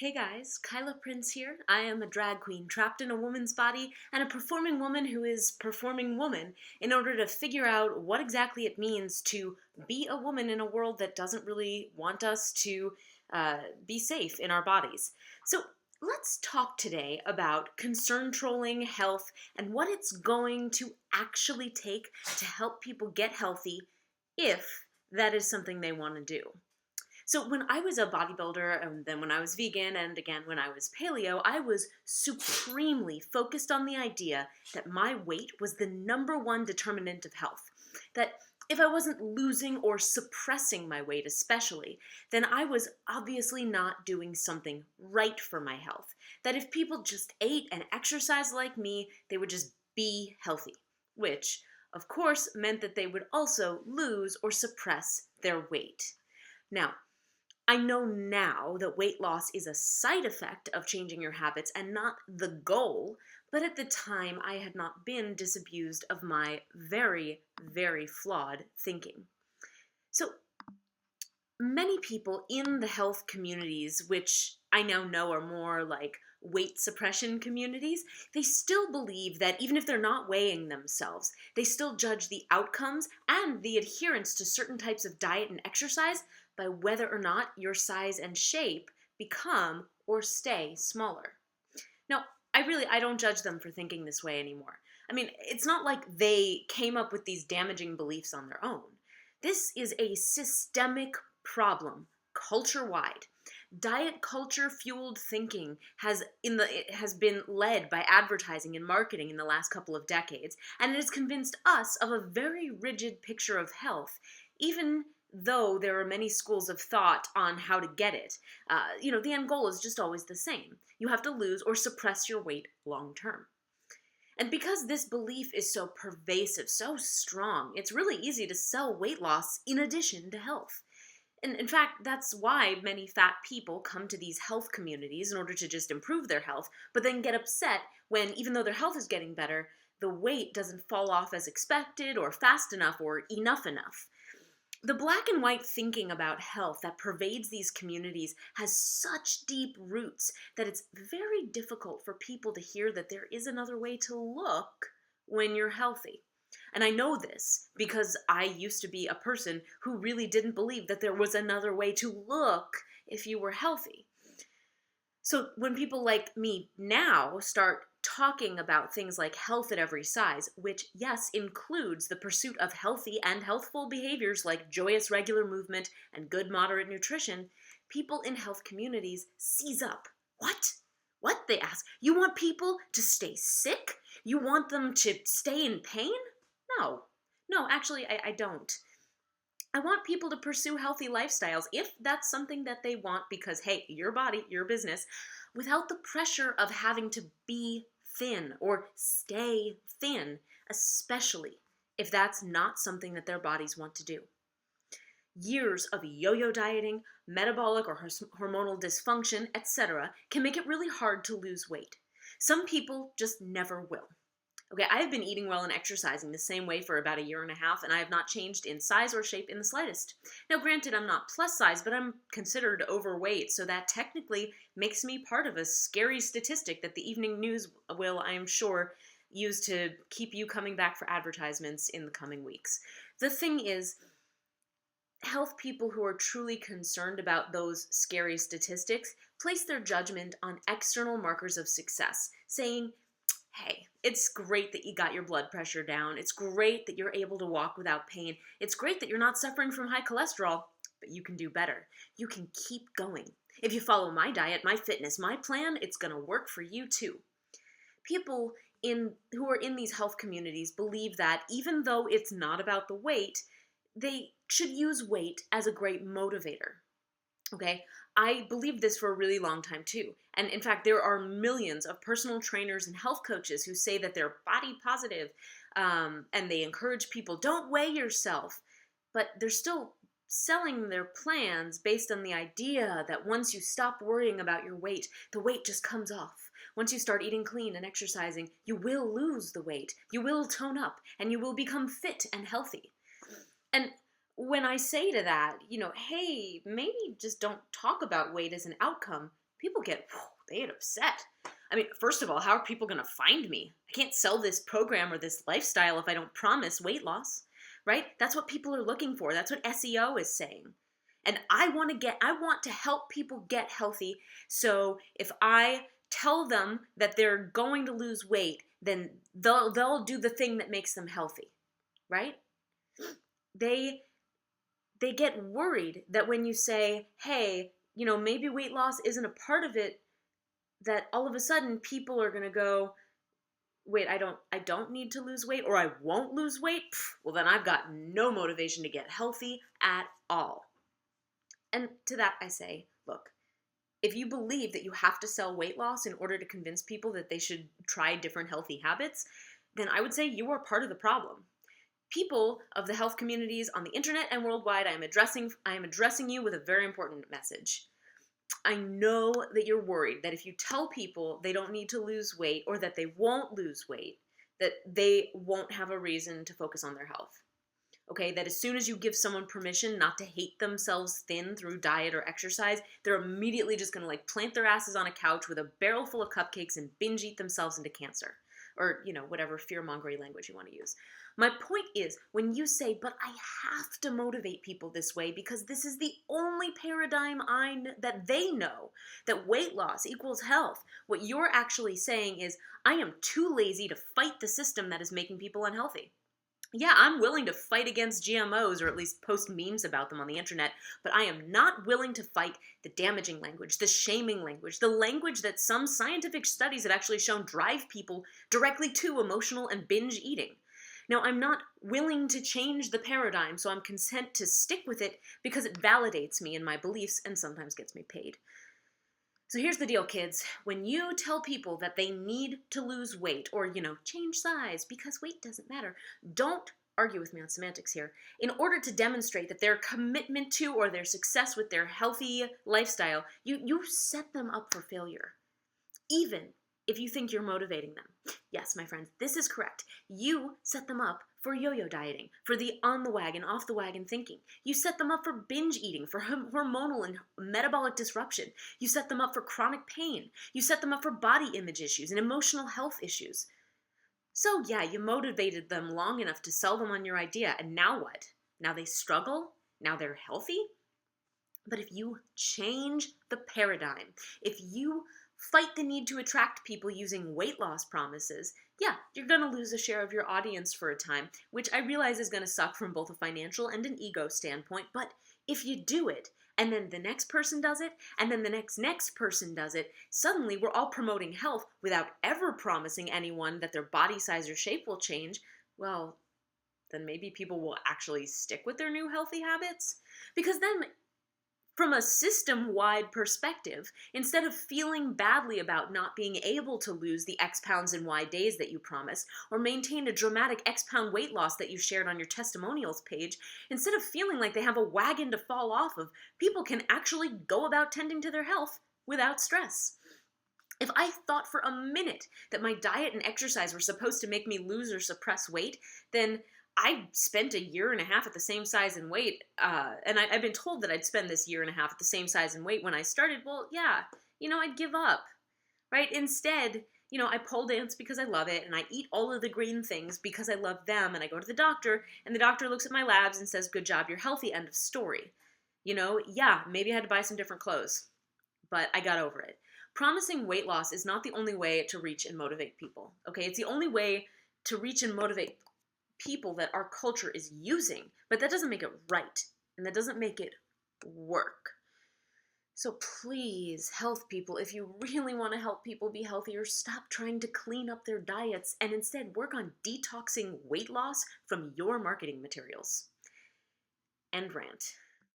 Hey guys, Kyla Prince here. I am a drag queen trapped in a woman's body and a performing woman who is performing woman in order to figure out what exactly it means to be a woman in a world that doesn't really want us to be safe in our bodies. So let's talk today about concern trolling, health, and what it's going to actually take to help people get healthy if that is something they want to do. So when I was a bodybuilder, and then when I was vegan, and again when I was paleo, I was supremely focused on the idea that my weight was the number one determinant of health. That if I wasn't losing or suppressing my weight especially, then I was obviously not doing something right for my health. That if people just ate and exercised like me, they would just be healthy. Which, of course, meant that they would also lose or suppress their weight. Now, I know now that weight loss is a side effect of changing your habits and not the goal, but at the time I had not been disabused of my very, very flawed thinking. So many people in the health communities, which I now know are more like weight suppression communities, they still believe that even if they're not weighing themselves, they still judge the outcomes and the adherence to certain types of diet and exercise by whether or not your size and shape become or stay smaller. Now, I don't judge them for thinking this way anymore. I mean, it's not like they came up with these damaging beliefs on their own. This is a systemic problem, culture-wide. Diet culture fueled thinking it has been led by advertising and marketing in the last couple of decades, and it has convinced us of a very rigid picture of health, even though there are many schools of thought on how to get it. The end goal is just always the same. You have to lose or suppress your weight long term. And because this belief is so pervasive, so strong, it's really easy to sell weight loss in addition to health. And in fact, that's why many fat people come to these health communities in order to just improve their health, but then get upset when, even though their health is getting better, the weight doesn't fall off as expected or fast enough or enough enough. The black and white thinking about health that pervades these communities has such deep roots that it's very difficult for people to hear that there is another way to look when you're healthy. And I know this because I used to be a person who really didn't believe that there was another way to look if you were healthy. So when people like me now start talking about things like health at every size, which, yes, includes the pursuit of healthy and healthful behaviors like joyous regular movement and good moderate nutrition, people in health communities seize up. What? What? They ask. You want people to stay sick? You want them to stay in pain? No. No, actually, I don't. I want people to pursue healthy lifestyles if that's something that they want because, hey, your body, your business, without the pressure of having to be thin or stay thin, especially if that's not something that their bodies want to do. Years of yo-yo dieting, metabolic or hormonal dysfunction, etc., can make it really hard to lose weight. Some people just never will. Okay, I have been eating well and exercising the same way for about a year and a half, and I have not changed in size or shape in the slightest. Now, granted, I'm not plus size, but I'm considered overweight, so that technically makes me part of a scary statistic that the evening news will, I am sure, use to keep you coming back for advertisements in the coming weeks. The thing is, health people who are truly concerned about those scary statistics place their judgment on external markers of success, saying, hey, it's great that you got your blood pressure down. It's great that you're able to walk without pain. It's great that you're not suffering from high cholesterol, but you can do better. You can keep going. If you follow my diet, my fitness, my plan, it's going to work for you too. People who are in these health communities believe that even though it's not about the weight, they should use weight as a great motivator. Okay, I believed this for a really long time too. And in fact, there are millions of personal trainers and health coaches who say that they're body positive and they encourage people, don't weigh yourself. But they're still selling their plans based on the idea that once you stop worrying about your weight, the weight just comes off. Once you start eating clean and exercising, you will lose the weight, you will tone up, and you will become fit and healthy. And when I say to that, hey, maybe just don't talk about weight as an outcome, people they get upset. I mean, first of all, how are people going to find me? I can't sell this program or this lifestyle if I don't promise weight loss, right? That's what people are looking for. That's what SEO is saying. And I want to help people get healthy. So if I tell them that they're going to lose weight, then they'll do the thing that makes them healthy, right? They get worried that when you say, hey, maybe weight loss isn't a part of it, that all of a sudden people are going to go, wait, I don't need to lose weight, or I won't lose weight. Well, then I've got no motivation to get healthy at all. And to that I say, look, if you believe that you have to sell weight loss in order to convince people that they should try different healthy habits, then I would say you are part of the problem. People of the health communities on the internet and worldwide, I am addressing you with a very important message. I know that you're worried that if you tell people they don't need to lose weight, or that they won't lose weight, that they won't have a reason to focus on their health. Okay, that as soon as you give someone permission not to hate themselves thin through diet or exercise, they're immediately just going to plant their asses on a couch with a barrel full of cupcakes and binge eat themselves into cancer. Or, whatever fear-mongering language you want to use. My point is, when you say, but I have to motivate people this way because this is the only paradigm that they know, that weight loss equals health, what you're actually saying is, I am too lazy to fight the system that is making people unhealthy. Yeah, I'm willing to fight against GMOs, or at least post memes about them on the internet, but I am not willing to fight the damaging language, the shaming language, the language that some scientific studies have actually shown drive people directly to emotional and binge eating. Now, I'm not willing to change the paradigm, so I'm content to stick with it because it validates me in my beliefs and sometimes gets me paid. So here's the deal, kids. When you tell people that they need to lose weight or, change size because weight doesn't matter, don't argue with me on semantics here. In order to demonstrate that their commitment to or their success with their healthy lifestyle, you set them up for failure, even if you think you're motivating them. Yes, my friends, this is correct. You set them up for yo-yo dieting, for the on the wagon, off the wagon thinking. You set them up for binge eating, for hormonal and metabolic disruption. You set them up for chronic pain. You set them up for body image issues and emotional health issues. So yeah, you motivated them long enough to sell them on your idea, and now what? Now they struggle? Now they're healthy? But if you change the paradigm, if you fight the need to attract people using weight loss promises, yeah, you're going to lose a share of your audience for a time, which I realize is going to suck from both a financial and an ego standpoint, but if you do it, and then the next person does it, and then the next person does it, suddenly we're all promoting health without ever promising anyone that their body size or shape will change, well, then maybe people will actually stick with their new healthy habits. Because then, from a system-wide perspective, instead of feeling badly about not being able to lose the X pounds in Y days that you promised, or maintain a dramatic X pound weight loss that you shared on your testimonials page, instead of feeling like they have a wagon to fall off of, people can actually go about tending to their health without stress. If I thought for a minute that my diet and exercise were supposed to make me lose or suppress weight, then I spent a year and a half at the same size and weight, and I've been told that I'd spend this year and a half at the same size and weight when I started. Well, yeah, I'd give up, right? Instead, I pole dance because I love it, and I eat all of the green things because I love them, and I go to the doctor, and the doctor looks at my labs and says, good job, you're healthy, end of story. Yeah, maybe I had to buy some different clothes, but I got over it. Promising weight loss is not the only way to reach and motivate people, okay? It's the only way to reach and motivate people that our culture is using, but that doesn't make it right, and that doesn't make it work. So please, health people, if you really want to help people be healthier, stop trying to clean up their diets and instead work on detoxing weight loss from your marketing materials. End rant.